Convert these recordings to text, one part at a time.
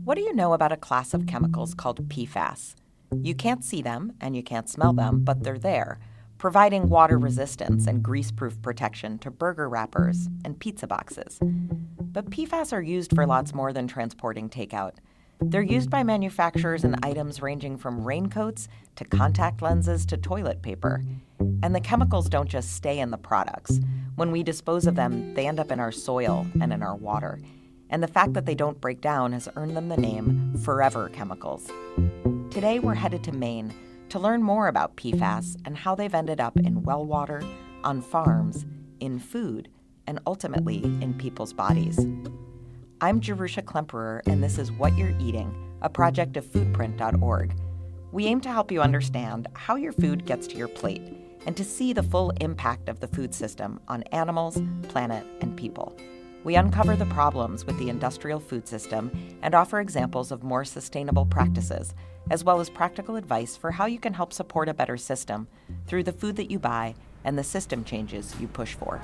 What do you know about a class of chemicals called PFAS? You can't see them and you can't smell them, but they're there, providing water resistance and grease-proof protection to burger wrappers and pizza boxes. But PFAS are used for lots more than transporting takeout. They're used by manufacturers in items ranging from raincoats to contact lenses to toilet paper. And the chemicals don't just stay in the products. When we dispose of them, they end up in our soil and in our water. And the fact that they don't break down has earned them the name forever chemicals. Today, we're headed to Maine to learn more about PFAS and how they've ended up in well water, on farms, in food, and ultimately in people's bodies. I'm Jerusha Klemperer, and this is What You're Eating, a project of foodprint.org. We aim to help you understand how your food gets to your plate and to see the full impact of the food system on animals, planet, and people. We uncover the problems with the industrial food system and offer examples of more sustainable practices, as well as practical advice for how you can help support a better system through the food that you buy and the system changes you push for.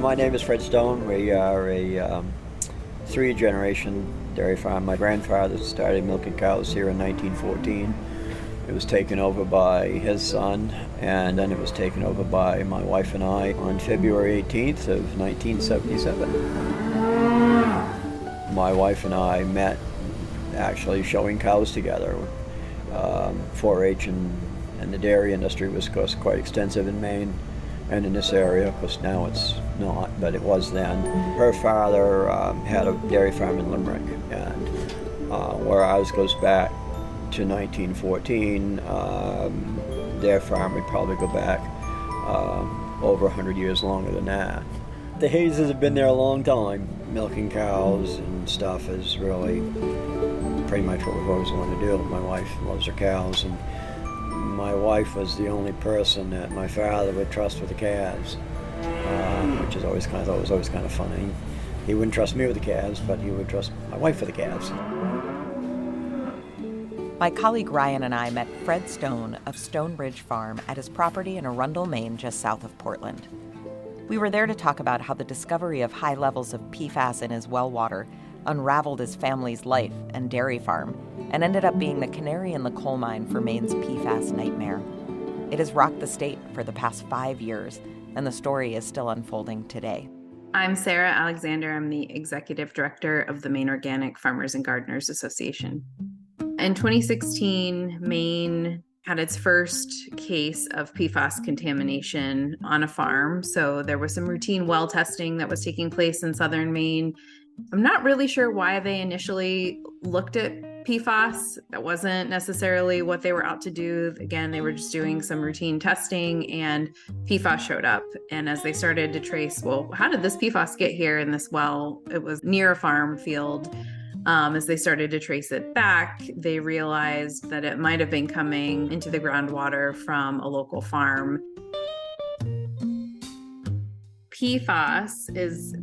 My name is Fred Stone. We are a three-generation dairy farm. My grandfather started milking cows here in 1914. It was taken over by his son, and then it was taken over by my wife and I on February 18th of 1977. My wife and I met actually showing cows together. 4-H and the dairy industry was, of course, quite extensive in Maine and in this area. Of course, now it's not, but it was then. Her father had a dairy farm in Limerick, and where ours goes back to 1914, their farm would probably go back over 100 years longer than that. The Hazes have been there a long time. Milking cows and stuff is really pretty much what we've always wanted to do. My wife loves her cows, and my wife was the only person that my father would trust with the calves, which is always kind of funny. He wouldn't trust me with the calves, but he would trust my wife with the calves. My colleague Ryan and I met Fred Stone of Stone Ridge Farm at his property in Arundel, Maine, just south of Portland. We were there to talk about how the discovery of high levels of PFAS in his well water unraveled his family's life and dairy farm and ended up being the canary in the coal mine for Maine's PFAS nightmare. It has rocked the state for the past 5 years, and the story is still unfolding today. I'm Sarah Alexander. I'm the executive director of the Maine Organic Farmers and Gardeners Association. In 2016, Maine had its first case of PFAS contamination on a farm. So there was some routine well testing that was taking place in southern Maine. I'm not really sure why they initially looked at PFAS. That wasn't necessarily what they were out to do. Again, they were just doing some routine testing, and PFAS showed up. And as they started to trace, well, how did this PFAS get here in this well? It was near a farm field. As they started to trace it back, they realized that it might have been coming into the groundwater from a local farm. PFAS is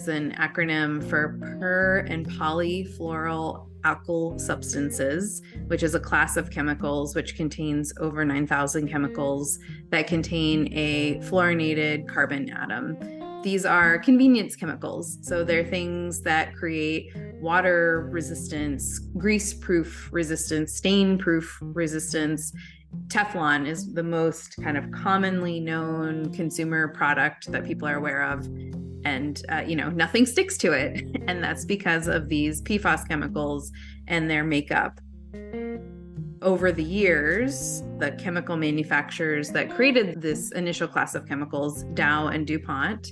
an acronym for per and polyfluoroalkyl substances, which is a class of chemicals which contains over 9,000 chemicals that contain a fluorinated carbon atom. These are convenience chemicals. So they're things that create water resistance, grease-proof resistance, stain-proof resistance. Teflon is the most kind of commonly known consumer product that people are aware of. And, nothing sticks to it. And that's because of these PFAS chemicals and their makeup. Over the years, the chemical manufacturers that created this initial class of chemicals, Dow and DuPont,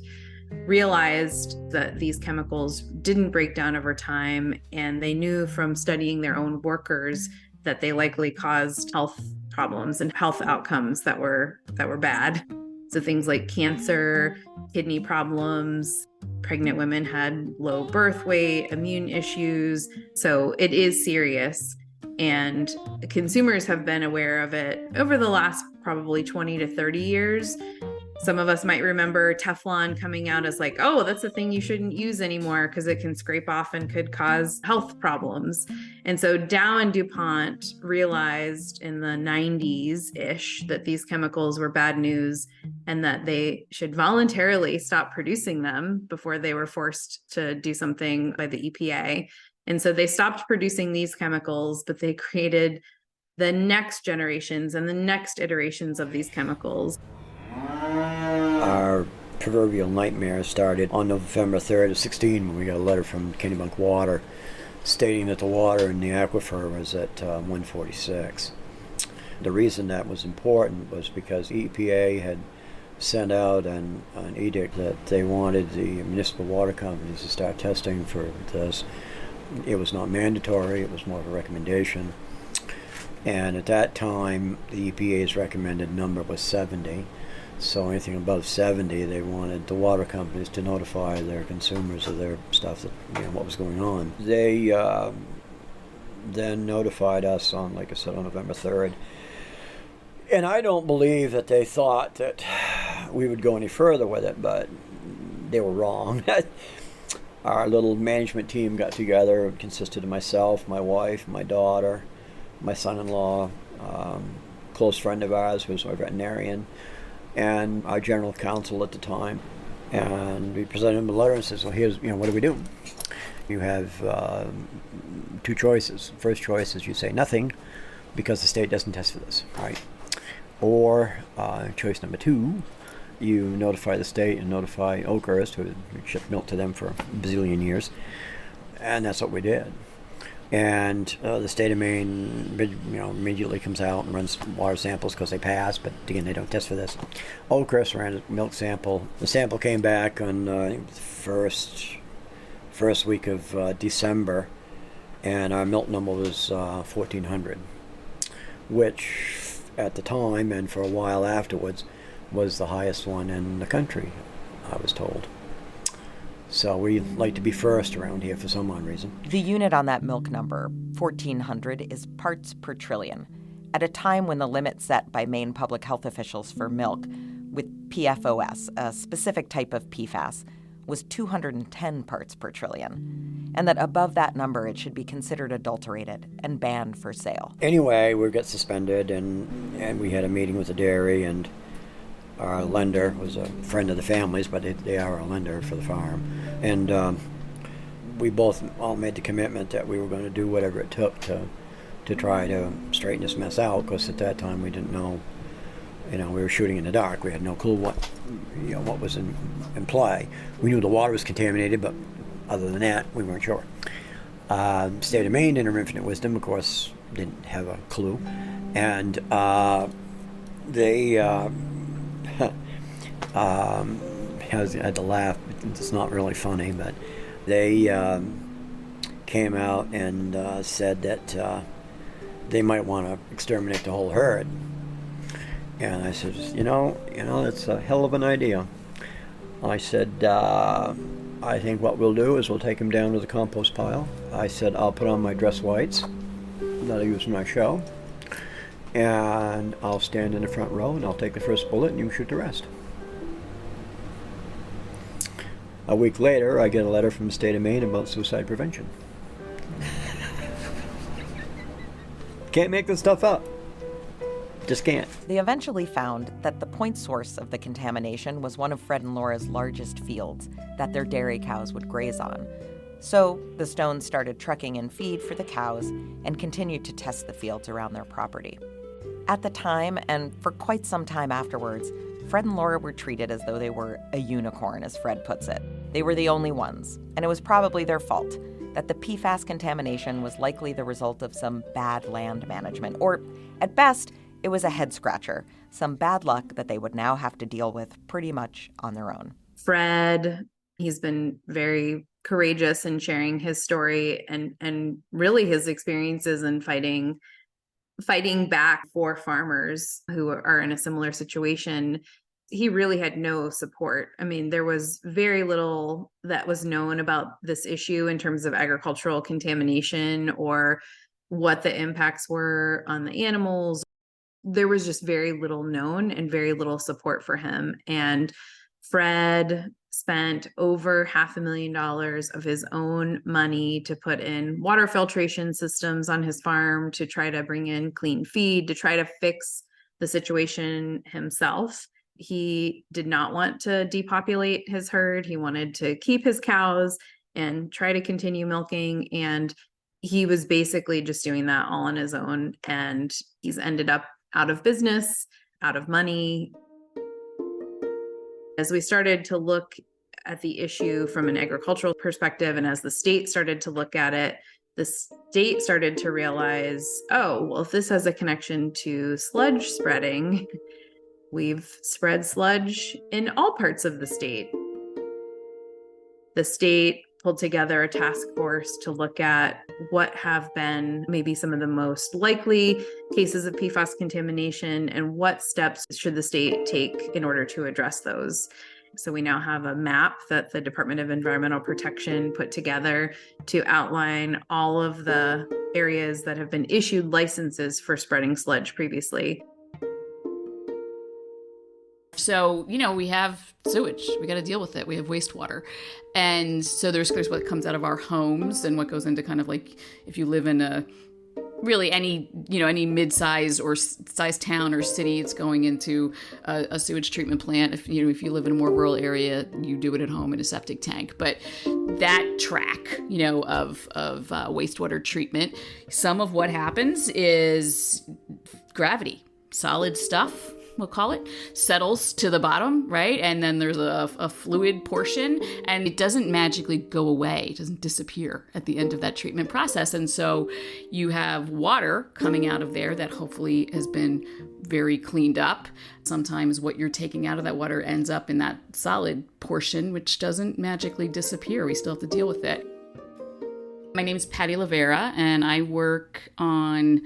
realized that these chemicals didn't break down over time, and they knew from studying their own workers that they likely caused health problems and health outcomes that were bad. So things like cancer, kidney problems, pregnant women had low birth weight, immune issues. So it is serious. And consumers have been aware of it over the last probably 20 to 30 years. Some of us might remember Teflon coming out as like, oh, that's a thing you shouldn't use anymore because it can scrape off and could cause health problems. And so Dow and DuPont realized in the 90s-ish that these chemicals were bad news and that they should voluntarily stop producing them before they were forced to do something by the EPA. And so they stopped producing these chemicals, but they created the next generations and the next iterations of these chemicals. Our proverbial nightmare started on November 3rd of 16 when we got a letter from Kennebunk Water stating that the water in the aquifer was at 146. The reason that was important was because EPA had sent out an edict that they wanted the municipal water companies to start testing for this. It was not mandatory, it was more of a recommendation. And at that time, the EPA's recommended number was 70. So anything above 70, they wanted the water companies to notify their consumers of their stuff, that, what was going on. They then notified us on, like I said, on November 3rd. And I don't believe that they thought that we would go any further with it, but they were wrong. Our little management team got together. It consisted of myself, my wife, my daughter, my son-in-law, close friend of ours who was a veterinarian, and our general counsel at the time. And we presented him a letter and says, well, here's, what do we do? You have two choices. First choice is you say nothing because the state doesn't test for this, right? Or choice number two, you notify the state and notify Oakhurst, who shipped milk to them for a bazillion years. And that's what we did. And the state of Maine, immediately comes out and runs water samples because they pass, but again, they don't test for this. Oakhurst ran a milk sample. The sample came back on the first week of December, and our milk number was 1,400, which at the time and for a while afterwards was the highest one in the country, I was told. So we like to be first around here for some odd reason. The unit on that milk number, 1,400, is parts per trillion. At a time when the limit set by Maine public health officials for milk with PFOS, a specific type of PFAS, was 210 parts per trillion, and that above that number it should be considered adulterated and banned for sale. Anyway, we got suspended, and we had a meeting with the dairy, and our lender was a friend of the family's, but they are our lender for the farm. And we both all made the commitment that we were going to do whatever it took to try to straighten this mess out, because at that time we didn't know, we were shooting in the dark. We had no clue what was in play. We knew the water was contaminated, but other than that, we weren't sure. State of Maine, in their infinite wisdom, of course, didn't have a clue. And they... I had to laugh. It's not really funny, but they came out and said that they might want to exterminate the whole herd. And I said, that's a hell of an idea. I said, I think what we'll do is we'll take them down to the compost pile. I said, I'll put on my dress whites that I use in my show, and I'll stand in the front row and I'll take the first bullet and you shoot the rest. A week later, I get a letter from the state of Maine about suicide prevention. Can't make this stuff up. Just can't. They eventually found that the point source of the contamination was one of Fred and Laura's largest fields that their dairy cows would graze on. So the Stones started trucking in feed for the cows and continued to test the fields around their property. At the time, and for quite some time afterwards, Fred and Laura were treated as though they were a unicorn, as Fred puts it. They were the only ones, and it was probably their fault that the PFAS contamination was likely the result of some bad land management, or at best, it was a head-scratcher, some bad luck that they would now have to deal with pretty much on their own. Fred, he's been very courageous in sharing his story and really his experiences in fighting back for farmers who are in a similar situation. He really had no support. I mean, there was very little that was known about this issue in terms of agricultural contamination or what the impacts were on the animals. there was just very little known and very little support for him. And Fred spent over $500,000 of his own money to put in water filtration systems on his farm, to try to bring in clean feed, to try to fix the situation himself. He did not want to depopulate his herd. He wanted to keep his cows and try to continue milking. And he was basically just doing that all on his own. And he's ended up out of business, out of money. As we started to look at the issue from an agricultural perspective, and as the state started to look at it, the state started to realize, oh, well, if this has a connection to sludge spreading, we've spread sludge in all parts of the state. The state pulled together a task force to look at what have been maybe some of the most likely cases of PFAS contamination and what steps should the state take in order to address those. So we now have a map that the Department of Environmental Protection put together to outline all of the areas that have been issued licenses for spreading sludge previously. So, we have sewage. We got to deal with it. We have wastewater. And so there's what comes out of our homes and what goes into kind of like if you live in any mid-size or size town or city, it's going into a sewage treatment plant. If you live in a more rural area, you do it at home in a septic tank. But that track, of wastewater treatment, some of what happens is gravity, solid stuff, we'll call it, settles to the bottom, right? And then there's a fluid portion, and it doesn't magically go away. It doesn't disappear at the end of that treatment process. And so you have water coming out of there that hopefully has been very cleaned up. Sometimes what you're taking out of that water ends up in that solid portion, which doesn't magically disappear. We still have to deal with it. My name is Patty Lavera, and I work on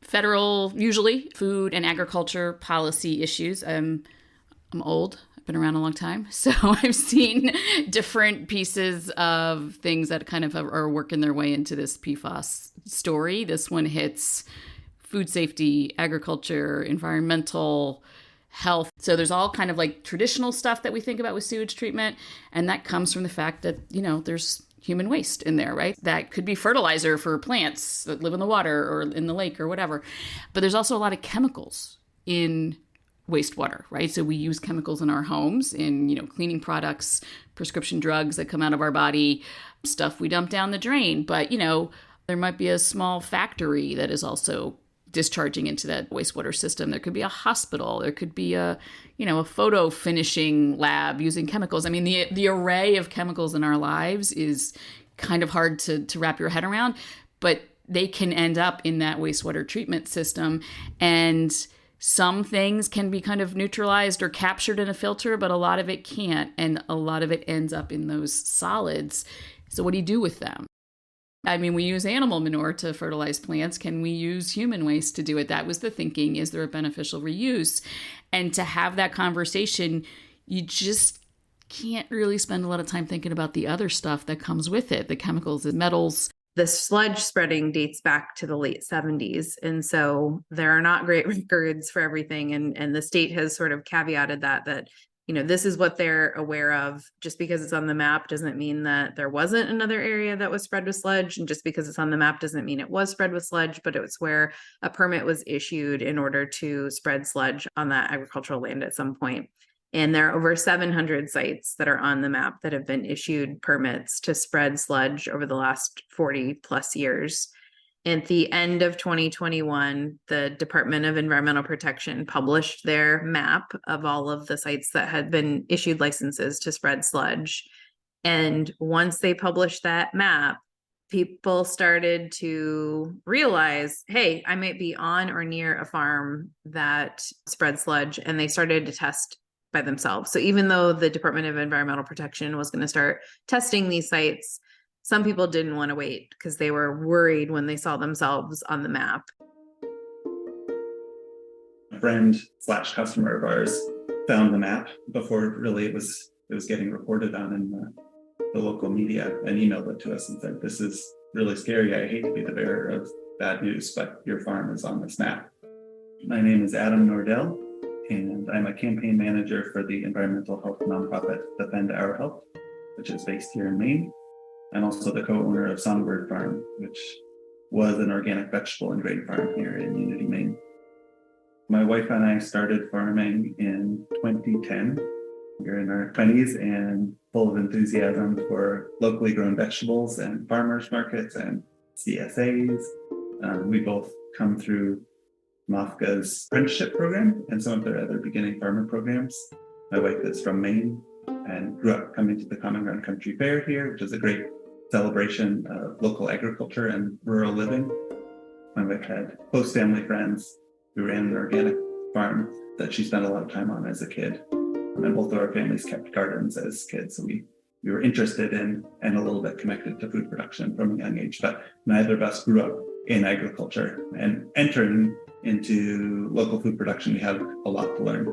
federal, usually, food and agriculture policy issues. I'm old. I've been around a long time. So I've seen different pieces of things that kind of are working their way into this PFAS story. This one hits food safety, agriculture, environmental, health. So there's all kind of like traditional stuff that we think about with sewage treatment. And that comes from the fact that, there's human waste in there, right? That could be fertilizer for plants that live in the water or in the lake or whatever. But there's also a lot of chemicals in wastewater, right? So we use chemicals in our homes, in, cleaning products, prescription drugs that come out of our body, stuff we dump down the drain. But, there might be a small factory that is also discharging into that wastewater system. There could be a hospital. There could be a photo finishing lab using chemicals. I mean, the array of chemicals in our lives is kind of hard to wrap your head around, but they can end up in that wastewater treatment system. And some things can be kind of neutralized or captured in a filter, but a lot of it can't. And a lot of it ends up in those solids. So what do you do with them? I mean, we use animal manure to fertilize plants. Can we use human waste to do it? That was the thinking. Is there a beneficial reuse? And to have that conversation, you just can't really spend a lot of time thinking about the other stuff that comes with it, the chemicals, the metals. The sludge spreading dates back to the late 70s. And so there are not great records for everything. And the state has sort of caveated that this is what they're aware of. Just because it's on the map doesn't mean that there wasn't another area that was spread with sludge. And just because it's on the map doesn't mean it was spread with sludge, but it was where a permit was issued in order to spread sludge on that agricultural land at some point. And there are over 700 sites that are on the map that have been issued permits to spread sludge over the last 40 plus years. At the end of 2021, the Department of Environmental Protection published their map of all of the sites that had been issued licenses to spread sludge. And once they published that map, people started to realize, hey, I might be on or near a farm that spreads sludge, and they started to test by themselves. So even though the Department of Environmental Protection was going to start testing these sites, some people didn't want to wait because they were worried when they saw themselves on the map. A friend/customer of ours found the map before really it was getting reported on in the local media, and emailed it to us and said, "This is really scary. I hate to be the bearer of bad news, but your farm is on this map." My name is Adam Nordell, and I'm a campaign manager for the environmental health nonprofit Defend Our Health, which is based here in Maine. I'm also the co-owner of Songbird Farm, which was an organic vegetable and grain farm here in Unity, Maine. My wife and I started farming in 2010. We're in our 20s and full of enthusiasm for locally grown vegetables and farmers markets and CSAs. We both come through MOFGA's apprenticeship program and some of their other beginning farmer programs. My wife is from Maine and grew up coming to the Common Ground Country Fair here, which is a great celebration of local agriculture and rural living. My wife had close family friends who ran an organic farm that she spent a lot of time on as a kid. And both of our families kept gardens as kids, so we were interested in and a little bit connected to food production from a young age, but neither of us grew up in agriculture. And entering into local food production, we had a lot to learn.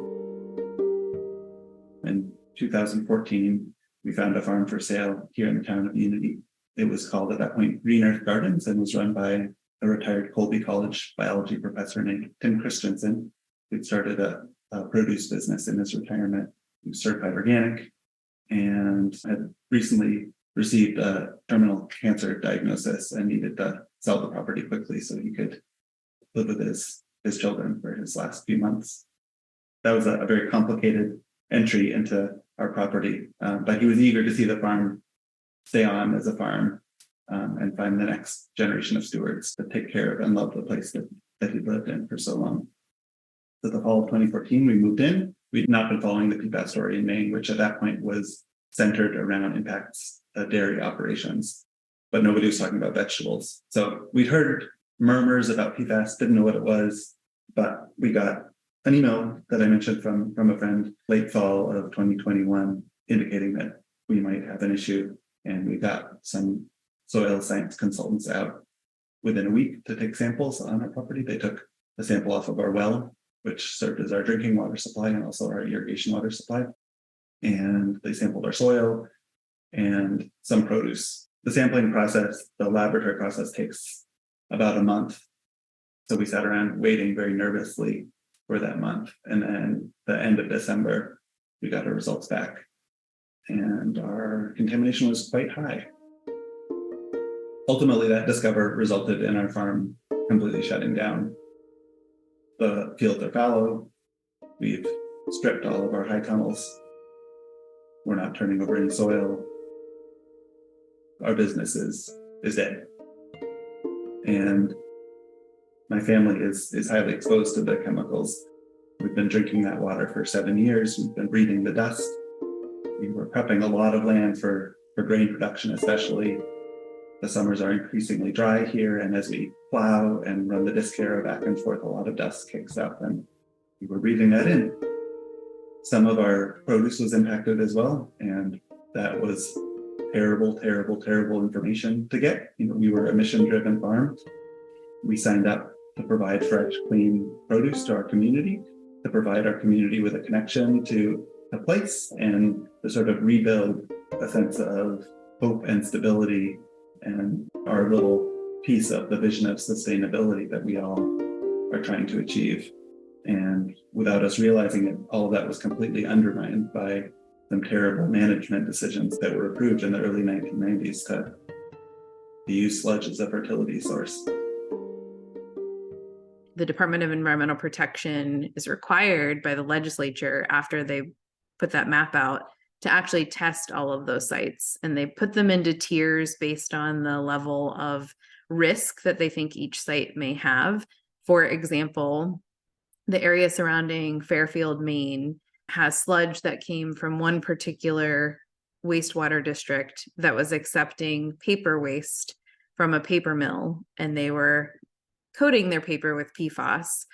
In 2014, we found a farm for sale here in the town of Unity. It was called at that point Green Earth Gardens and was run by a retired Colby College biology professor named Tim Christensen, who'd started a produce business in his retirement. He was certified organic and had recently received a terminal cancer diagnosis and needed to sell the property quickly so he could live with his children for his last few months. That was a very complicated entry into our property, but he was eager to see the farm stay on as a farm and find the next generation of stewards to take care of and love the place that he lived in for so long. So the fall of 2014, we moved in. We'd not been following the PFAS story in Maine, which at that point was centered around impacts dairy operations, but nobody was talking about vegetables. So we'd heard murmurs about PFAS, didn't know what it was, but we got an email that I mentioned from a friend late fall of 2021 indicating that we might have an issue, and we got some soil science consultants out within a week to take samples on our property. They took a sample off of our well, which served as our drinking water supply and also our irrigation water supply. And they sampled our soil and some produce. The sampling process, the laboratory process, takes about a month. So we sat around waiting very nervously for that month. And then the end of December, we got our results back. And our contamination was quite high. Ultimately, that discovery resulted in our farm completely shutting down. The fields are fallow. We've stripped all of our high tunnels. We're not turning over any soil. Our business is dead. And my family is highly exposed to the chemicals. We've been drinking that water for 7 years. We've been breathing the dust. We were prepping a lot of land for grain production, especially. The summers are increasingly dry here, and as we plow and run the disc harrow back and forth, a lot of dust kicks up, and we were breathing that in. Some of our produce was impacted as well, and that was terrible, terrible, terrible information to get. We were a mission-driven farm. We signed up to provide fresh, clean produce to our community, to provide our community with a connection to a place, and to sort of rebuild a sense of hope and stability and our little piece of the vision of sustainability that we all are trying to achieve. And without us realizing it, all of that was completely undermined by some terrible management decisions that were approved in the early 1990s to use sludge as a fertility source. The Department of Environmental Protection is required by the legislature after they put that map out to actually test all of those sites. And they put them into tiers based on the level of risk that they think each site may have. For example, the area surrounding Fairfield, Maine, has sludge that came from one particular wastewater district that was accepting paper waste from a paper mill, and they were coating their paper with PFAS.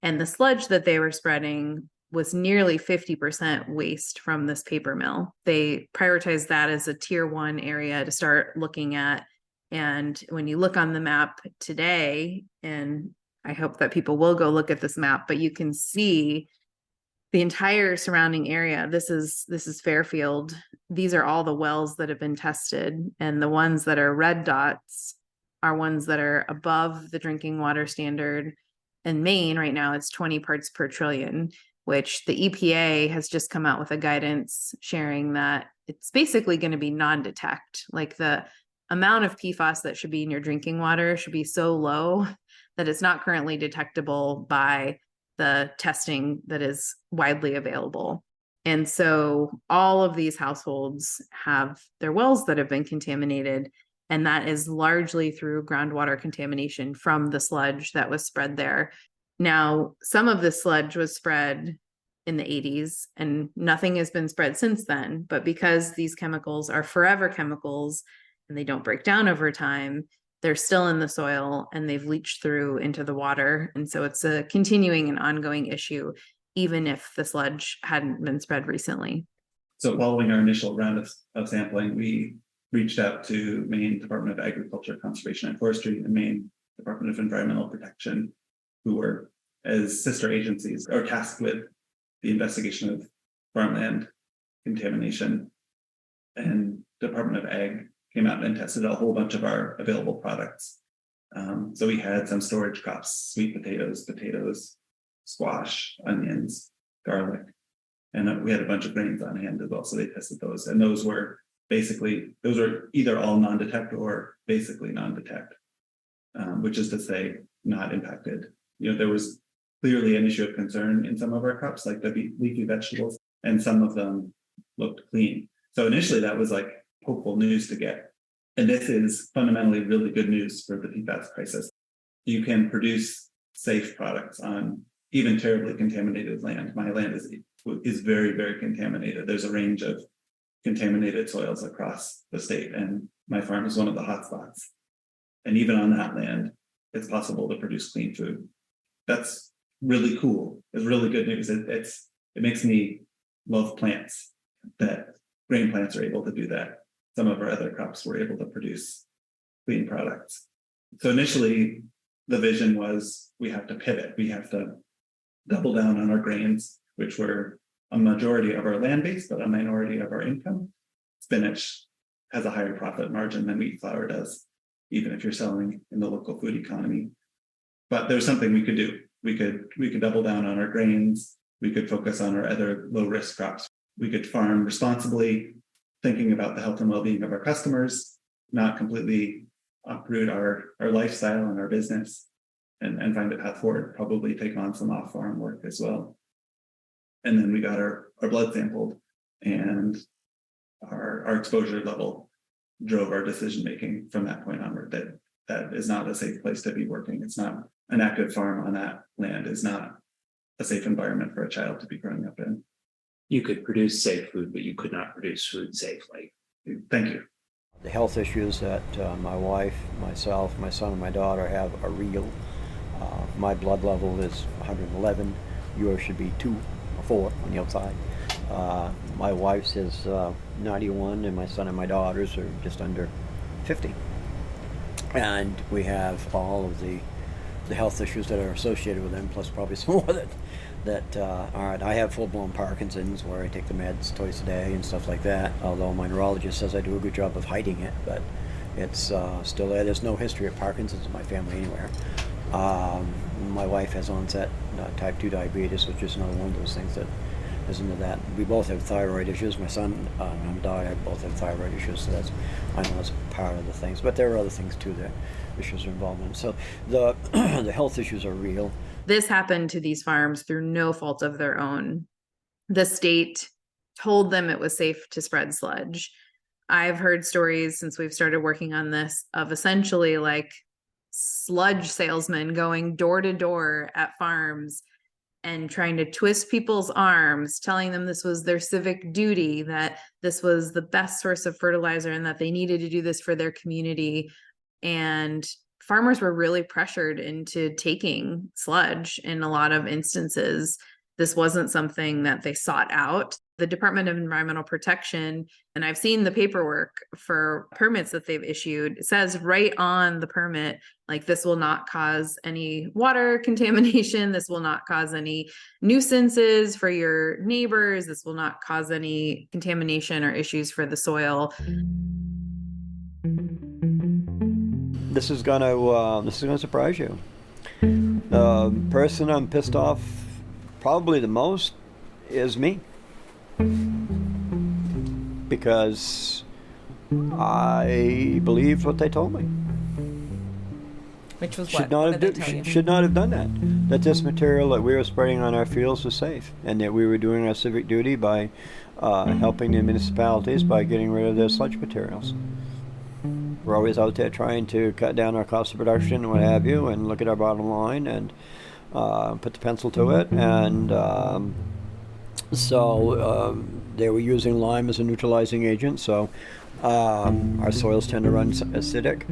And the sludge that they were spreading was nearly 50% waste from this paper mill. They prioritized that as a tier 1 area to start looking at. And when you look on the map today, and I hope that people will go look at this map, but you can see the entire surrounding area. This is Fairfield. These are all the wells that have been tested, and the ones that are red dots are ones that are above the drinking water standard. In Maine right now, it's 20 parts per trillion, which the EPA has just come out with a guidance sharing that it's basically going to be non-detect. Like the amount of PFAS that should be in your drinking water should be so low that it's not currently detectable by the testing that is widely available. And so all of these households have their wells that have been contaminated, and that is largely through groundwater contamination from the sludge that was spread there. Now, some of the sludge was spread in the 80s and nothing has been spread since then. But because these chemicals are forever chemicals and they don't break down over time, they're still in the soil and they've leached through into the water. And so it's a continuing and ongoing issue, even if the sludge hadn't been spread recently. So following our initial round of sampling, we reached out to Maine Department of Agriculture, Conservation and Forestry and Maine Department of Environmental Protection, who were as sister agencies are tasked with the investigation of farmland contamination. And Department of Ag came out and tested a whole bunch of our available products. So we had some storage crops, sweet potatoes, squash, onions, garlic, and we had a bunch of grains on hand as well. So they tested those, and those were either all non-detect or basically non-detect, which is to say not impacted. There was clearly an issue of concern in some of our crops, like the leafy vegetables, and some of them looked clean. So initially that was like hopeful news to get. And this is fundamentally really good news for the PFAS crisis. You can produce safe products on even terribly contaminated land. My land is very, very contaminated. There's a range of contaminated soils across the state, and my farm is one of the hot spots. And even on that land, it's possible to produce clean food. That's really cool. It's really good news. It makes me love plants, that grain plants are able to do that. Some of our other crops were able to produce clean products. So initially, the vision was we have to pivot. We have to double down on our grains, which were a majority of our land base, but a minority of our income. Spinach has a higher profit margin than wheat flour does, even if you're selling in the local food economy. But there's something we could do. We could double down on our grains. We could focus on our other low risk crops. We could farm responsibly, thinking about the health and well-being of our customers, not completely uproot our lifestyle and our business, and find a path forward, probably take on some off-farm work as well. And then we got our blood sampled, and our exposure level drove our decision-making from that point onward. That is not a safe place to be working. It's not an active farm on that land is not a safe environment for a child to be growing up in. You could produce safe food, but you could not produce food safely. Thank you. The health issues that my wife, myself, my son, and my daughter have are real. My blood level is 111. Yours should be 2 or 4 on the outside. My wife's is 91, and my son and my daughter's are just under 50. And we have all of the health issues that are associated with them, plus probably some more that aren't. I have full-blown Parkinson's, where I take the meds twice a day and stuff like that, although my neurologist says I do a good job of hiding it, but it's still there. There's no history of Parkinson's in my family anywhere. My wife has onset type 2 diabetes, which is another one of those things that is into that. We both have thyroid issues. My son and my daughter both have thyroid issues, so I know that's part of the things. But there are other things too that issues are involved in. So the the health issues are real. This happened to these farms through no fault of their own. The state told them it was safe to spread sludge. I've heard stories since we've started working on this of essentially like sludge salesmen going door to door at farms and trying to twist people's arms, telling them this was their civic duty, that this was the best source of fertilizer and that they needed to do this for their community. And farmers were really pressured into taking sludge in a lot of instances. This wasn't something that they sought out. The Department of Environmental Protection, and I've seen the paperwork for permits that they've issued, it says right on the permit, like, this will not cause any water contamination. This will not cause any nuisances for your neighbors. This will not cause any contamination or issues for the soil. This is gonna surprise you. The person I'm pissed off probably the most is me. Because I believed what they told me. Which was Should what? not What have did they tell you? should not have done that. That this material that we were spreading on our fields was safe, and that we were doing our civic duty by helping the municipalities by getting rid of their sludge materials. We're always out there trying to cut down our cost of production and what have you, and look at our bottom line and put the pencil to it. And so they were using lime as a neutralizing agent. So our soils tend to run acidic,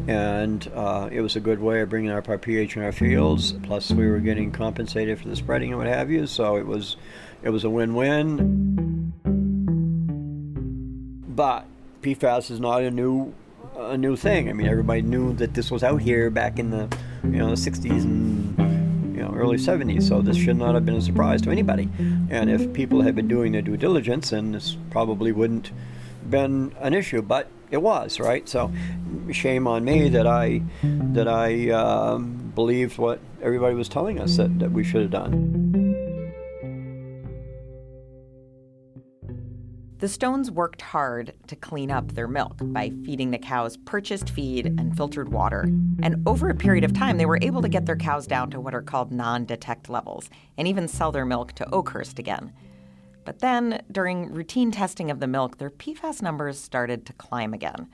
and it was a good way of bringing up our pH in our fields. Plus, we were getting compensated for the spreading and what have you. So it was a win-win. But PFAS is not a new thing. I mean, everybody knew that this was out here back in the the 60s and early 70s. So this should not have been a surprise to anybody. And if people had been doing their due diligence, then this probably wouldn't been an issue, but it was, right? So shame on me that I believed what everybody was telling us that we should have done. The Stones worked hard to clean up their milk by feeding the cows purchased feed and filtered water. And over a period of time, they were able to get their cows down to what are called non-detect levels and even sell their milk to Oakhurst again. But then, during routine testing of the milk, their PFAS numbers started to climb again.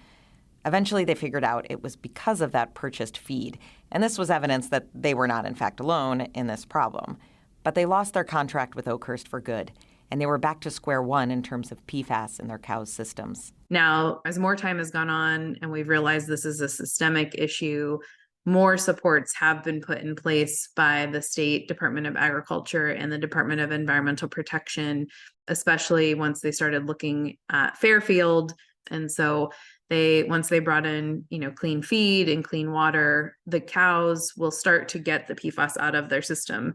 Eventually, they figured out it was because of that purchased feed, and this was evidence that they were not, in fact, alone in this problem. But they lost their contract with Oakhurst for good, and they were back to square one in terms of PFAS in their cows' systems. Now, as more time has gone on and we've realized this is a systemic issue, more supports have been put in place by the State Department of Agriculture and the Department of Environmental Protection, especially once they started looking at Fairfield. And so once they brought in, clean feed and clean water, the cows will start to get the PFAS out of their system.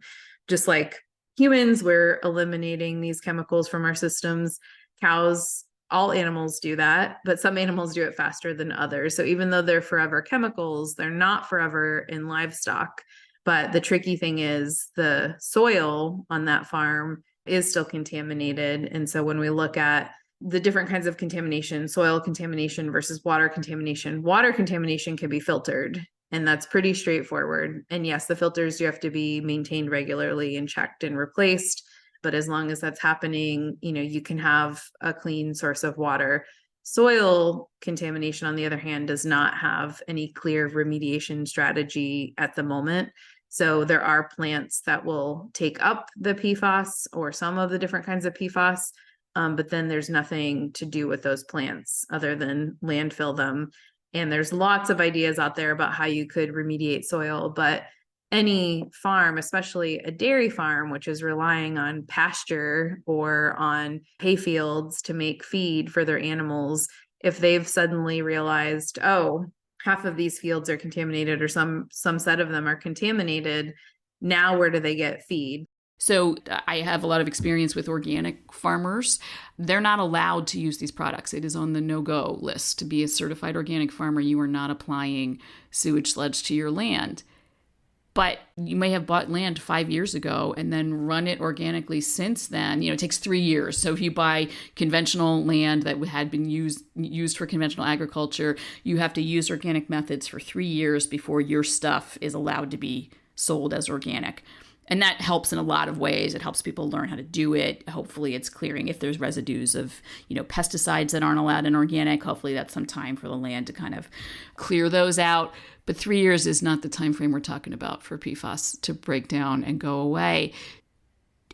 Just like humans, we're eliminating these chemicals from our systems. Cows, all animals do that, but some animals do it faster than others. So even though they're forever chemicals, they're not forever in livestock. But the tricky thing is the soil on that farm is still contaminated. And so when we look at the different kinds of contamination, soil contamination versus water contamination can be filtered. And that's pretty straightforward. And yes, the filters do have to be maintained regularly and checked and replaced. But as long as that's happening, you can have a clean source of water. Soil contamination, on the other hand, does not have any clear remediation strategy at the moment. So there are plants that will take up the PFAS or some of the different kinds of PFAS, but then there's nothing to do with those plants other than landfill them. And there's lots of ideas out there about how you could remediate soil, but any farm, especially a dairy farm, which is relying on pasture or on hay fields to make feed for their animals, if they've suddenly realized, oh, half of these fields are contaminated or some set of them are contaminated, now where do they get feed? So I have a lot of experience with organic farmers. They're not allowed to use these products. It is on the no-go list. To be a certified organic farmer, you are not applying sewage sludge to your land. But you may have bought land 5 years ago and then run it organically since then. It takes 3 years. So if you buy conventional land that had been used for conventional agriculture, you have to use organic methods for 3 years before your stuff is allowed to be sold as organic. And that helps in a lot of ways. It helps people learn how to do it. Hopefully it's clearing if there's residues of, pesticides that aren't allowed in organic. Hopefully that's some time for the land to kind of clear those out. But 3 years is not the time frame we're talking about for PFAS to break down and go away.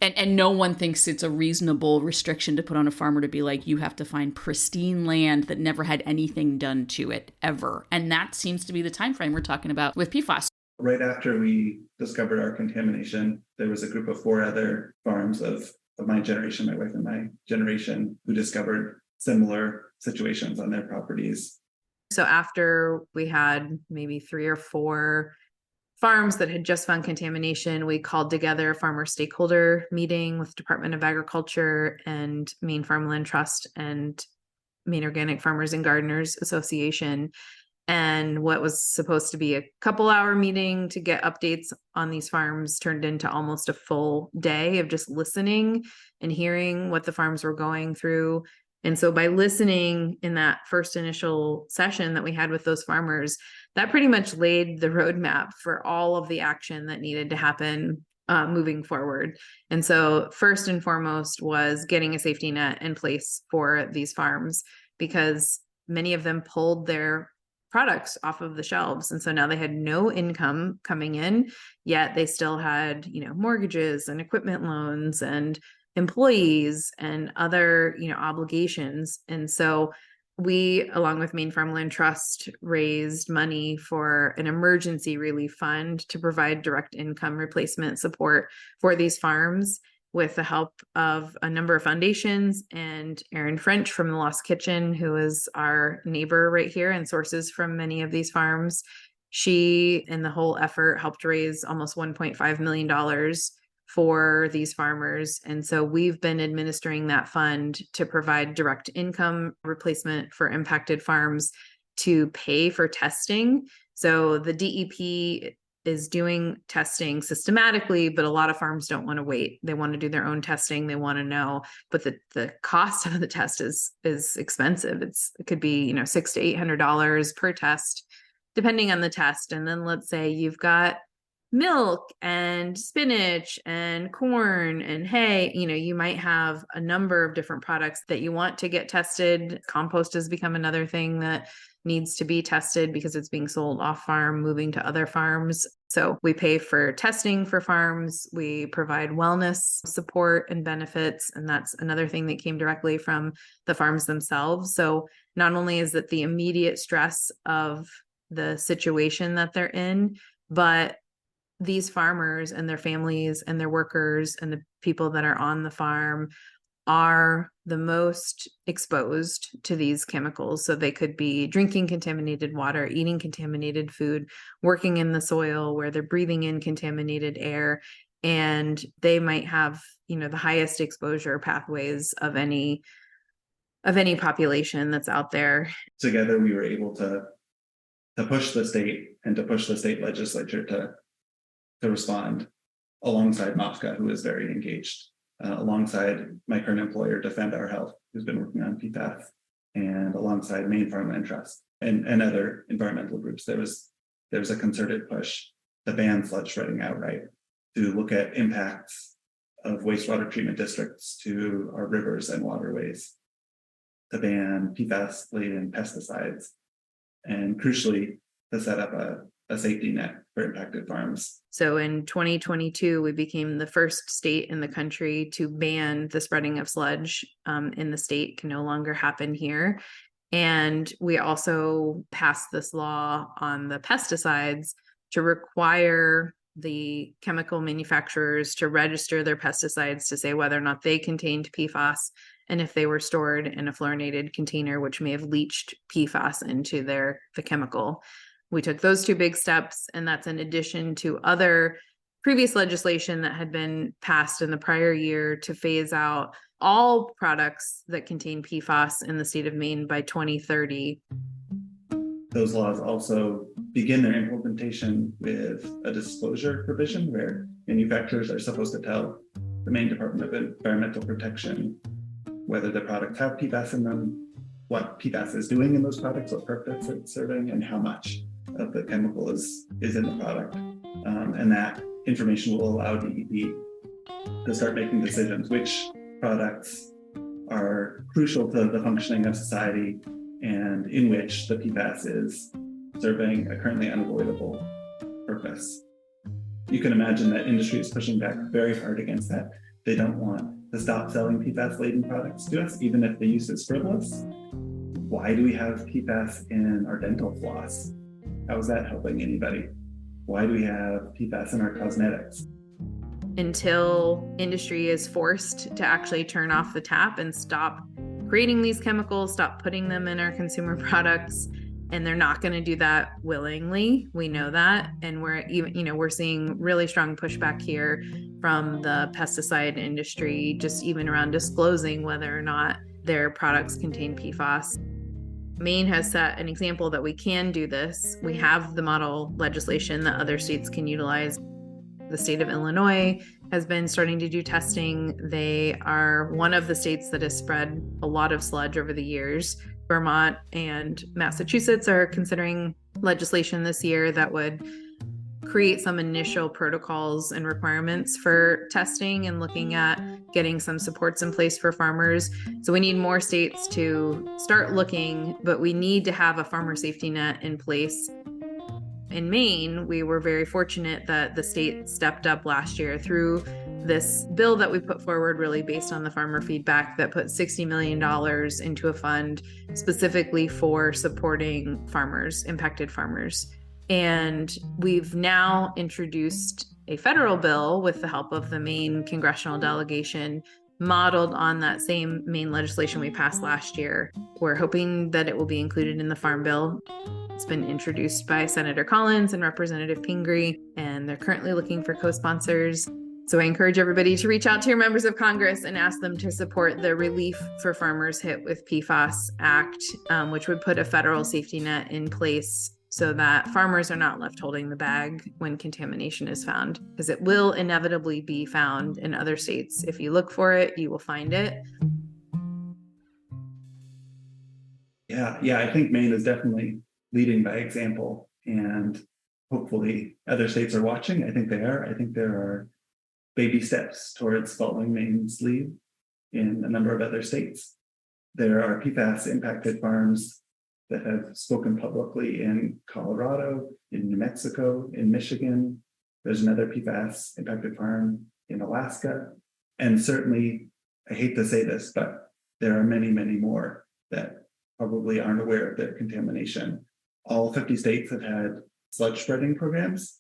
And no one thinks it's a reasonable restriction to put on a farmer to be like, you have to find pristine land that never had anything done to it ever. And that seems to be the time frame we're talking about with PFAS. Right after we discovered our contamination, there was a group of 4 other farms of my generation, my wife and my generation, who discovered similar situations on their properties. So after we had maybe 3 or 4 farms that had just found contamination, we called together a farmer stakeholder meeting with Department of Agriculture and Maine Farmland Trust and Maine Organic Farmers and Gardeners Association. And what was supposed to be a couple-hour meeting to get updates on these farms turned into almost a full day of just listening and hearing what the farms were going through. And so by listening in that first initial session that we had with those farmers, that pretty much laid the roadmap for all of the action that needed to happen moving forward. And so first and foremost was getting a safety net in place for these farms, because many of them pulled their products off of the shelves. And so now they had no income coming in, yet they still had, mortgages and equipment loans and employees and other, obligations. And so we, along with Maine Farmland Trust, raised money for an emergency relief fund to provide direct income replacement support for these farms, with the help of a number of foundations and Erin French from the Lost Kitchen, who is our neighbor right here and sources from many of these farms. She, in the whole effort, helped raise almost $1.5 million for these farmers. And so we've been administering that fund to provide direct income replacement for impacted farms to pay for testing. So the DEP is doing testing systematically, but a lot of farms don't want to wait. They want to do their own testing. They want to know, but the cost of the test is expensive. It could be, $600 to $800 per test, depending on the test. And then let's say you've got milk and spinach and corn and hay, you might have a number of different products that you want to get tested. Compost has become another thing that needs to be tested because it's being sold off farm, moving to other farms. So we pay for testing for farms. We provide wellness support and benefits. And that's another thing that came directly from the farms themselves. So not only is it the immediate stress of the situation that they're in, but these farmers and their families and their workers and the people that are on the farm are the most exposed to these chemicals. So they could be drinking contaminated water, eating contaminated food, working in the soil where they're breathing in contaminated air, and they might have, the highest exposure pathways of any population that's out there. Together, we were able to push the state and to push the state legislature to respond alongside MAFCA, who is very engaged, alongside my current employer, Defend Our Health, who's been working on PFAS, and alongside Maine Farmland Trust and other environmental groups. There was a concerted push to ban sludge shredding outright, to look at impacts of wastewater treatment districts to our rivers and waterways, to ban PFAS-laden pesticides, and crucially, to set up a safety net for impacted farms. So in 2022, we became the first state in the country to ban the spreading of sludge in the state. Can no longer happen here. And we also passed this law on the pesticides to require the chemical manufacturers to register their pesticides to say whether or not they contained PFAS and if they were stored in a fluorinated container, which may have leached PFAS into the chemical. We took those two big steps, and that's in addition to other previous legislation that had been passed in the prior year to phase out all products that contain PFAS in the state of Maine by 2030. Those laws also begin their implementation with a disclosure provision where manufacturers are supposed to tell the Maine Department of Environmental Protection whether the products have PFAS in them, what PFAS is doing in those products, what purpose it's serving, and how much of the chemical is in the product. And that information will allow DEP to start making decisions which products are crucial to the functioning of society and in which the PFAS is serving a currently unavoidable purpose. You can imagine that industry is pushing back very hard against that. They don't want to stop selling PFAS-laden products to us, even if the use is frivolous. Why do we have PFAS in our dental floss? How is that helping anybody? Why do we have PFAS in our cosmetics? Until industry is forced to actually turn off the tap and stop creating these chemicals, stop putting them in our consumer products, and they're not going to do that willingly. We know that, and we're seeing really strong pushback here from the pesticide industry, just even around disclosing whether or not their products contain PFAS. Maine has set an example that we can do this. We have the model legislation that other states can utilize. The state of Illinois has been starting to do testing. They are one of the states that has spread a lot of sludge over the years. Vermont and Massachusetts are considering legislation this year that would create some initial protocols and requirements for testing and looking at getting some supports in place for farmers. So we need more states to start looking, but we need to have a farmer safety net in place. In Maine, we were very fortunate that the state stepped up last year through this bill that we put forward, really based on the farmer feedback, that put $60 million into a fund specifically for supporting farmers, impacted farmers. And we've now introduced a federal bill with the help of the Maine congressional delegation, modeled on that same Maine legislation we passed last year. We're hoping that it will be included in the Farm Bill. It's been introduced by Senator Collins and Representative Pingree, and they're currently looking for co-sponsors. So I encourage everybody to reach out to your members of Congress and ask them to support the Relief for Farmers Hit with PFAS Act, which would put a federal safety net in place so that farmers are not left holding the bag when contamination is found, because it will inevitably be found in other states. If you look for it, you will find it. Yeah, I think Maine is definitely leading by example, and hopefully other states are watching. I think they are. I think there are baby steps towards following Maine's lead in a number of other states. There are PFAS impacted farms that have spoken publicly in Colorado, in New Mexico, in Michigan. There's another PFAS impacted farm in Alaska. And certainly, I hate to say this, but there are many, many more that probably aren't aware of their contamination. All 50 states have had sludge spreading programs.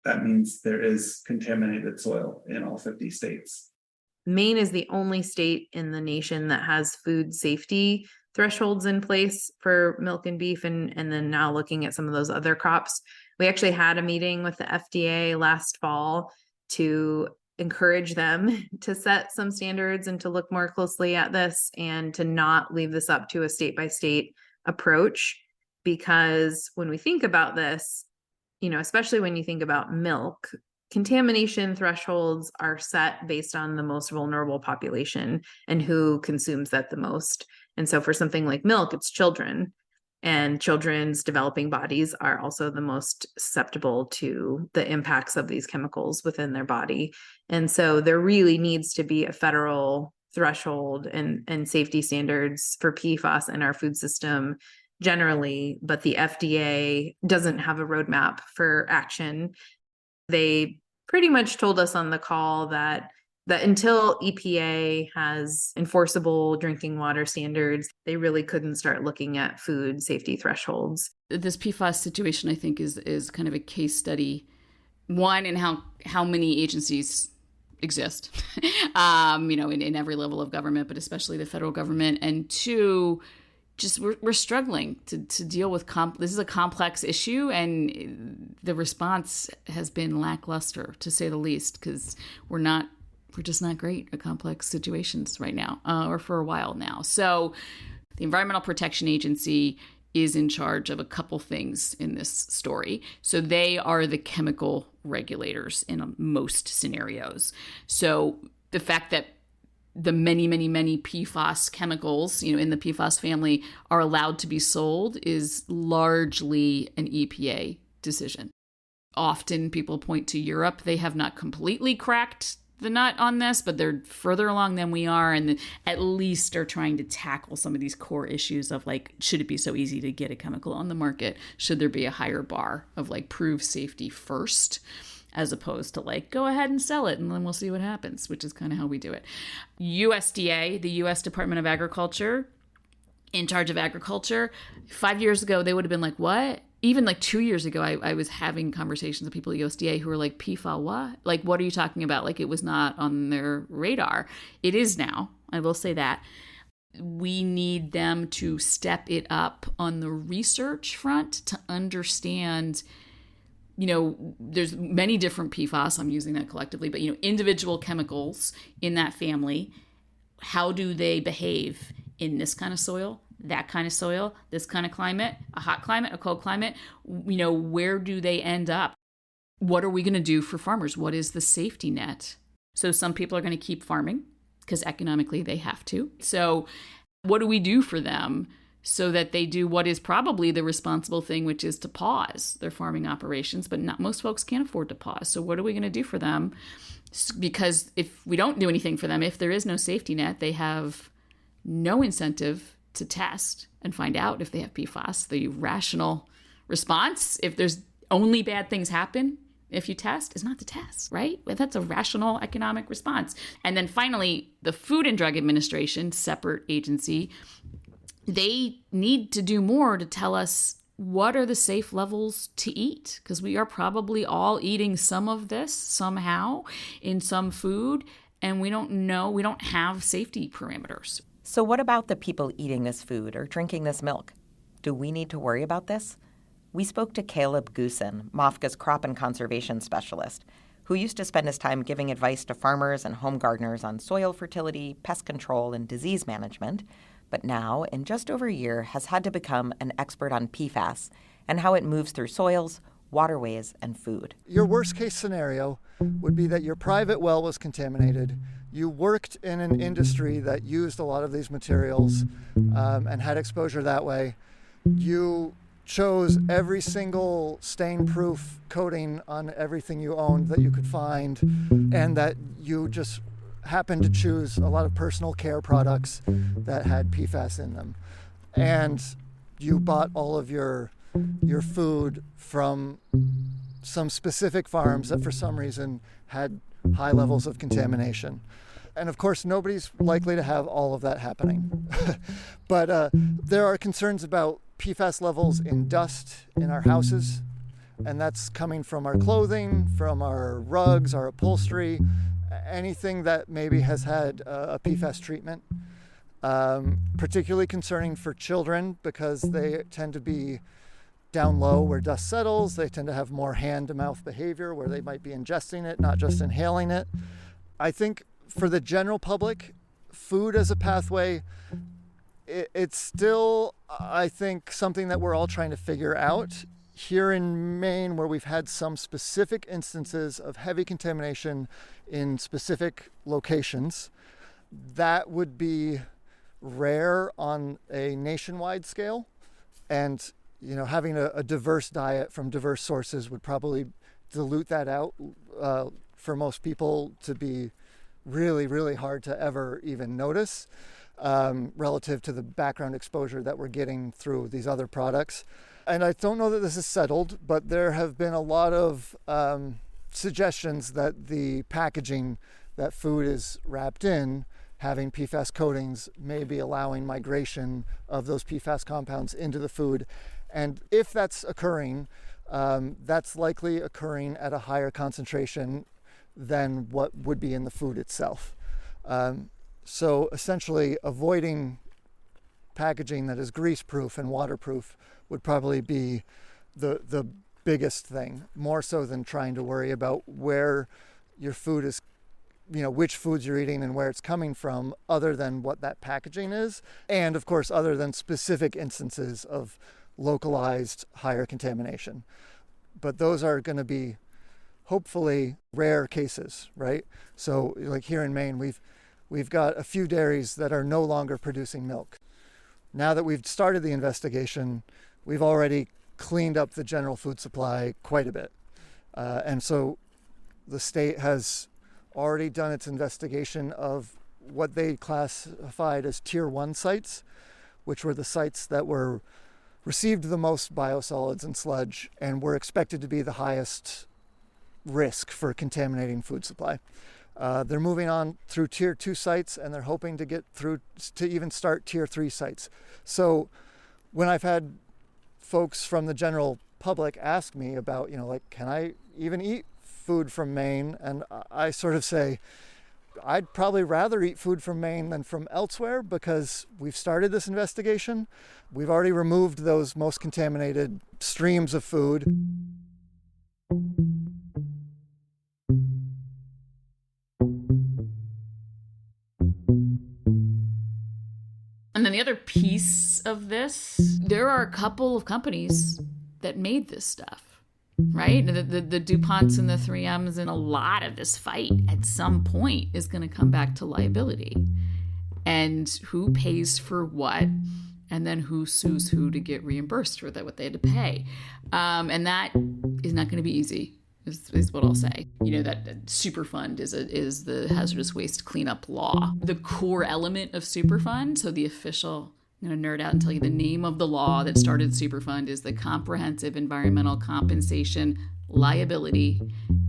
That means there is contaminated soil in all 50 states. Maine is the only state in the nation that has food safety thresholds in place for milk and beef, and then now looking at some of those other crops. We actually had a meeting with the FDA last fall to encourage them to set some standards and to look more closely at this and to not leave this up to a state-by-state approach. Because when we think about this, especially when you think about milk, contamination thresholds are set based on the most vulnerable population and who consumes that the most. And so for something like milk, it's children, and children's developing bodies are also the most susceptible to the impacts of these chemicals within their body. And so there really needs to be a federal threshold and safety standards for PFAS in our food system generally, but the FDA doesn't have a roadmap for action. They pretty much told us on the call that until EPA has enforceable drinking water standards, they really couldn't start looking at food safety thresholds. This PFAS situation, I think, is kind of a case study, one, in how many agencies exist, in every level of government, but especially the federal government, and two, just we're struggling to deal with this is a complex issue, and the response has been lackluster, to say the least, because we're just not great at complex situations right now, or for a while now. So the Environmental Protection Agency is in charge of a couple things in this story. So they are the chemical regulators in most scenarios. So the fact that the many, many, many PFAS chemicals, in the PFAS family are allowed to be sold is largely an EPA decision. Often people point to Europe. They have not completely cracked the nut on this, but they're further along than we are, and at least are trying to tackle some of these core issues of should it be so easy to get a chemical on the market? Should there be a higher bar of prove safety first, as opposed to go ahead and sell it and then we'll see what happens, which is kind of how we do it. USDA, the U.S. Department of Agriculture, in charge of agriculture, 5 years ago, they would have been like, what? Even 2 years ago, I was having conversations with people at USDA who were like, PFAS, what? What are you talking about? It was not on their radar. It is now. I will say that. We need them to step it up on the research front to understand, there's many different PFAS, I'm using that collectively, but, individual chemicals in that family, how do they behave in this kind of soil that kind of soil, this kind of climate, a hot climate, a cold climate, where do they end up? What are we going to do for farmers? What is the safety net? So some people are going to keep farming because economically they have to. So what do we do for them so that they do what is probably the responsible thing, which is to pause their farming operations? But not most folks can't afford to pause. So what are we going to do for them? Because if we don't do anything for them, if there is no safety net, they have no incentive to test and find out if they have PFAS. The rational response, if there's only bad things happen if you test, is not to test, right? But that's a rational economic response. And then finally, the Food and Drug Administration, separate agency, they need to do more to tell us what are the safe levels to eat, because we are probably all eating some of this somehow in some food, and we don't know, we don't have safety parameters. So what about the people eating this food or drinking this milk? Do we need to worry about this? We spoke to Caleb Goosen, MOFGA's crop and conservation specialist, who used to spend his time giving advice to farmers and home gardeners on soil fertility, pest control, and disease management, but now, in just over a year, has had to become an expert on PFAS and how it moves through soils, waterways, and food. Your worst case scenario would be that your private well was contaminated. You worked in an industry that used a lot of these materials and had exposure that way. You chose every single stain-proof coating on everything you owned that you could find, and that you just happened to choose a lot of personal care products that had PFAS in them. And you bought all of your food from some specific farms that for some reason had high levels of contamination. And of course, nobody's likely to have all of that happening. But there are concerns about PFAS levels in dust in our houses, and that's coming from our clothing, from our rugs, our upholstery, anything that maybe has had a PFAS treatment. Particularly concerning for children because they tend to be down low where dust settles. They tend to have more hand-to-mouth behavior where they might be ingesting it, not just inhaling it. I think for the general public, food as a pathway, it's still, I think, something that we're all trying to figure out. Here in Maine, where we've had some specific instances of heavy contamination in specific locations, that would be rare on a nationwide scale. And, having a diverse diet from diverse sources would probably dilute that out for most people to be really, really hard to ever even notice relative to the background exposure that we're getting through these other products. And I don't know that this is settled, but there have been a lot of suggestions that the packaging that food is wrapped in, having PFAS coatings, may be allowing migration of those PFAS compounds into the food. And if that's occurring, that's likely occurring at a higher concentration than what would be in the food itself. So essentially, avoiding packaging that is grease-proof and waterproof would probably be the biggest thing, more so than trying to worry about where your food is, which foods you're eating and where it's coming from, other than what that packaging is. And of course, other than specific instances of localized higher contamination. But those are going to be hopefully rare cases, right? So like here in Maine, we've got a few dairies that are no longer producing milk. Now that we've started the investigation, we've already cleaned up the general food supply quite a bit. And so the state has already done its investigation of what they classified as tier 1 sites, which were the sites that received the most biosolids and sludge and were expected to be the highest risk for contaminating food supply. They're moving on through tier 2 sites, and they're hoping to get through to even start tier 3 sites. So when I've had folks from the general public ask me about, can I even eat food from Maine? And I sort of say, I'd probably rather eat food from Maine than from elsewhere, because we've started this investigation. We've already removed those most contaminated streams of food. And then the other piece of this, there are a couple of companies that made this stuff, right? The DuPonts and the 3Ms, and a lot of this fight at some point is going to come back to liability. And who pays for what, and then who sues who to get reimbursed for that, what they had to pay. And that is not going to be easy. Is what I'll say. That Superfund is the hazardous waste cleanup law. The core element of Superfund, so the official, I'm going to nerd out and tell you the name of the law that started Superfund, is the Comprehensive Environmental Compensation, Liability,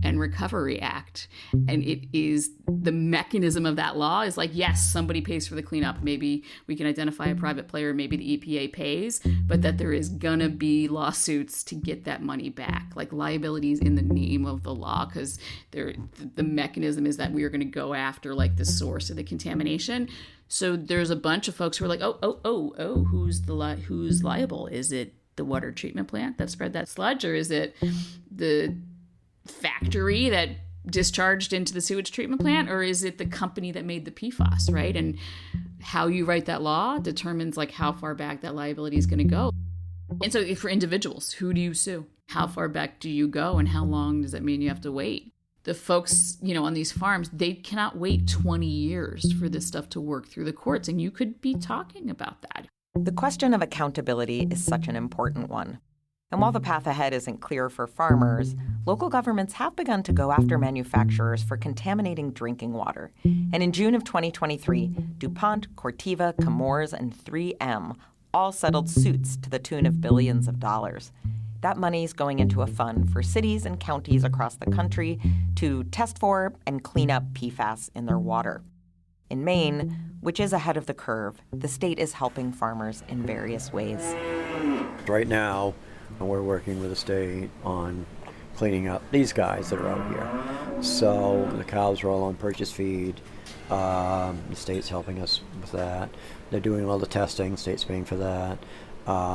and Recovery Act. And it is, the mechanism of that law is like, yes, somebody pays for the cleanup. Maybe we can identify a private player, maybe the EPA pays, but that there is gonna be lawsuits to get that money back. Like, liability is in the name of the law, because the mechanism is that we are gonna go after like the source of the contamination. So there's a bunch of folks who are like, who's liable? Is it the water treatment plant that spread that sludge, or is it the factory that discharged into the sewage treatment plant, or is it the company that made the PFAS, right? And how you write that law determines like how far back that liability is going to go. And so for individuals, who do you sue? How far back do you go, and how long does that mean you have to wait? The folks, on these farms, they cannot wait 20 years for this stuff to work through the courts, and you could be talking about that. The question of accountability is such an important one. And while the path ahead isn't clear for farmers, local governments have begun to go after manufacturers for contaminating drinking water. And in June of 2023, DuPont, Corteva, Chemours, and 3M all settled suits to the tune of billions of dollars. That money's going into a fund for cities and counties across the country to test for and clean up PFAS in their water. In Maine, which is ahead of the curve, the state is helping farmers in various ways. Right now, we're working with the state on cleaning up these guys that are out here. So the cows are all on purchase feed. The state's helping us with that. They're doing all the testing. The state's paying for that.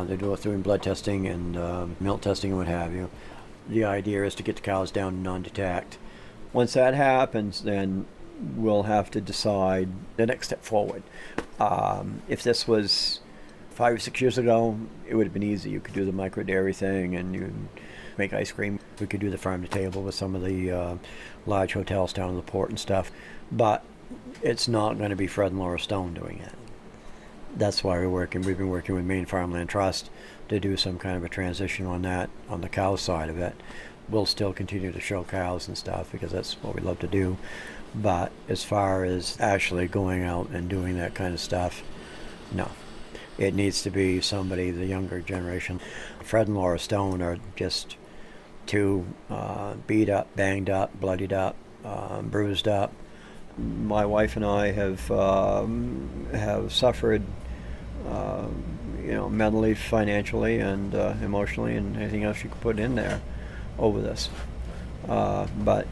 They're doing blood testing and milk testing and what have you. The idea is to get the cows down to non-detect. Once that happens, then we'll have to decide the next step forward. If this was 5 or 6 years ago, it would have been easy. You could do the micro dairy thing and you make ice cream. We could do the farm to table with some of the large hotels down in the port and stuff. But it's not going to be Fred and Laura Stone doing it. That's why we've been working with Maine Farmland Trust to do some kind of a transition on that, on the cow side of it. We'll still continue to show cows and stuff because that's what we love to do. But as far as actually going out and doing that kind of stuff, no. It needs to be somebody, the younger generation. Fred and Laura Stone are just too beat up, banged up, bloodied up, bruised up. My wife and I have suffered, mentally, financially, and emotionally, and anything else you could put in there over this. But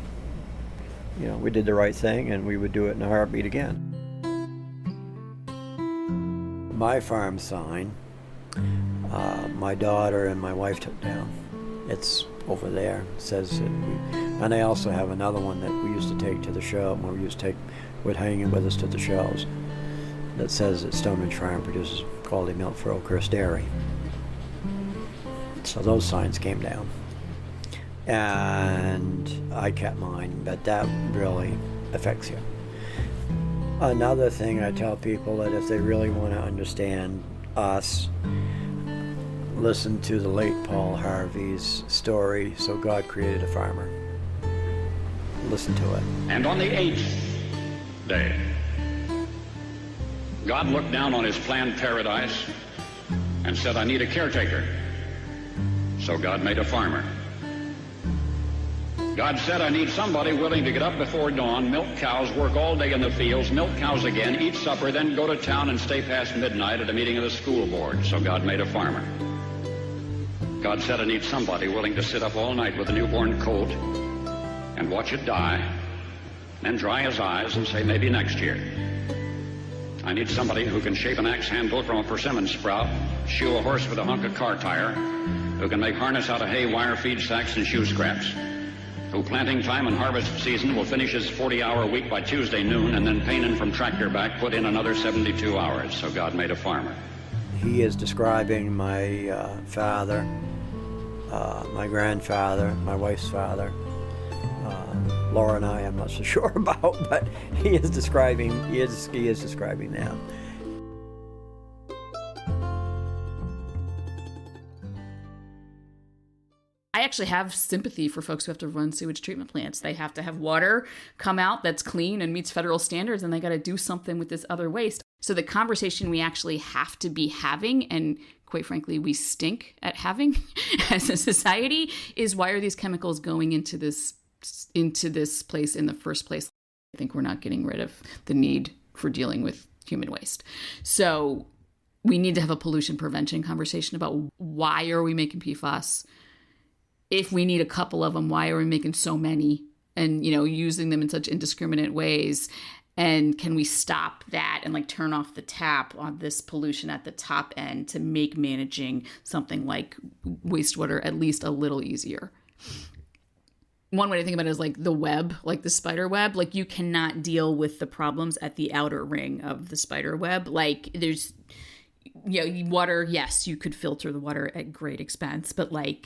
we did the right thing, and we would do it in a heartbeat again. My farm sign, my daughter and my wife took down. It's over there. It says that and I also have another one that we used to take to the show. Would hang it with us to the shows. That says that Stonebridge Farm produces quality milk for Oakhurst Dairy. So those signs came down, and I kept mine. But that really affects you. Another thing I tell people that if they really want to understand us, listen to the late Paul Harvey's story, So God Created a Farmer. Listen to it. And on the 8th day, God looked down on his planned paradise and said, I need a caretaker. So God made a farmer. God said, I need somebody willing to get up before dawn, milk cows, work all day in the fields, milk cows again, eat supper, then go to town and stay past midnight at a meeting of the school board. So God made a farmer. God said, I need somebody willing to sit up all night with a newborn colt and watch it die, then dry his eyes and say, maybe next year. I need somebody who can shape an axe handle from a persimmon sprout, shoe a horse with a hunk of car tire, who can make harness out of hay, wire, feed sacks, and shoe scraps. who planting time and harvest season will finish his 40-hour week by Tuesday noon and then pain in from tractor back put in another 72 hours. So God made a farmer. He is describing my father, my grandfather, my wife's father. Laura and I'm not so sure about, but he is describing them. I actually have sympathy for folks who have to run sewage treatment plants. They have to have water come out that's clean and meets federal standards, and they got to do something with this other waste. So the conversation we actually have to be having, and quite frankly, we stink at having as a society, is why are these chemicals going into this place in the first place? I think we're not getting rid of the need for dealing with human waste. So we need to have a pollution prevention conversation about why are we making PFAS? If we need a couple of them, why are we making so many and, using them in such indiscriminate ways? And can we stop that and turn off the tap on this pollution at the top end to make managing something like wastewater at least a little easier? One way to think about it is the web, the spider web. You cannot deal with the problems at the outer ring of the spider web. There's, water, yes, you could filter the water at great expense, but by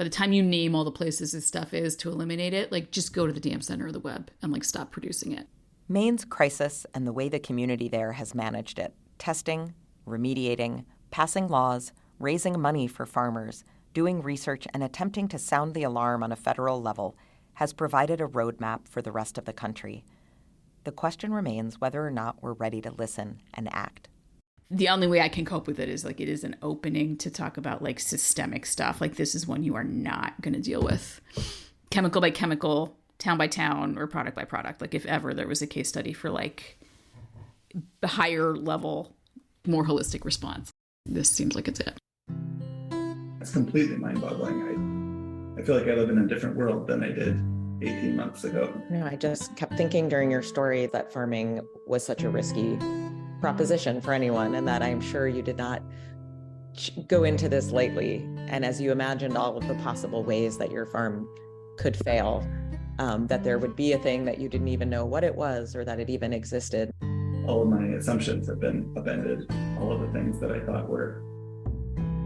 the time you name all the places this stuff is to eliminate it, just go to the damn center of the web and stop producing it. Maine's crisis and the way the community there has managed it, testing, remediating, passing laws, raising money for farmers, doing research, and attempting to sound the alarm on a federal level, has provided a roadmap for the rest of the country. The question remains whether or not we're ready to listen and act. The only way I can cope with it is it is an opening to talk about systemic stuff. This is one you are not going to deal with. Chemical by chemical, town by town, or product by product. If ever there was a case study for a higher level, more holistic response. This seems like it's it. It's completely mind-boggling. I feel like I live in a different world than I did 18 months ago. I just kept thinking during your story that farming was such a risky proposition for anyone, and that I'm sure you did not go into this lightly. And as you imagined all of the possible ways that your farm could fail, that there would be a thing that you didn't even know what it was or that it even existed. All of my assumptions have been upended. All of the things that I thought were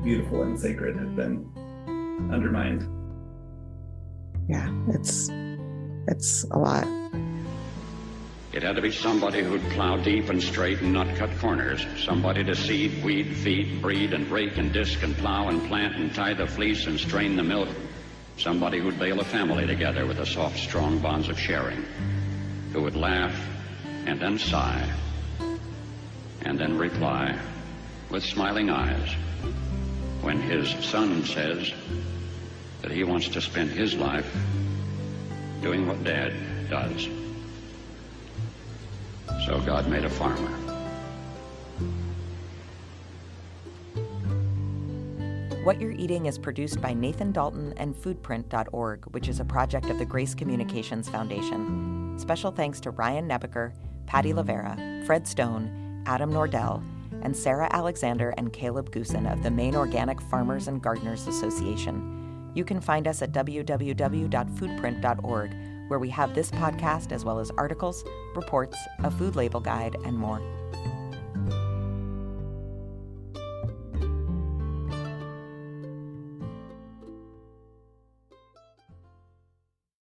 beautiful and sacred have been undermined. Yeah, it's a lot. It had to be somebody who'd plow deep and straight and not cut corners. Somebody to seed, weed, feed, breed, and rake and disc and plow and plant and tie the fleece and strain the milk. Somebody who'd bale a family together with the soft, strong bonds of sharing. Who would laugh and then sigh and then reply with smiling eyes when his son says that he wants to spend his life doing what Dad does. So God made a farmer. What You're Eating is produced by Nathan Dalton and foodprint.org, which is a project of the Grace Communications Foundation. Special thanks to Ryan Nebeker, Patty Lavera, Fred Stone, Adam Nordell, and Sarah Alexander and Caleb Goosen of the Maine Organic Farmers and Gardeners Association. You can find us at www.foodprint.org, where we have this podcast as well as articles, reports, a food label guide, and more.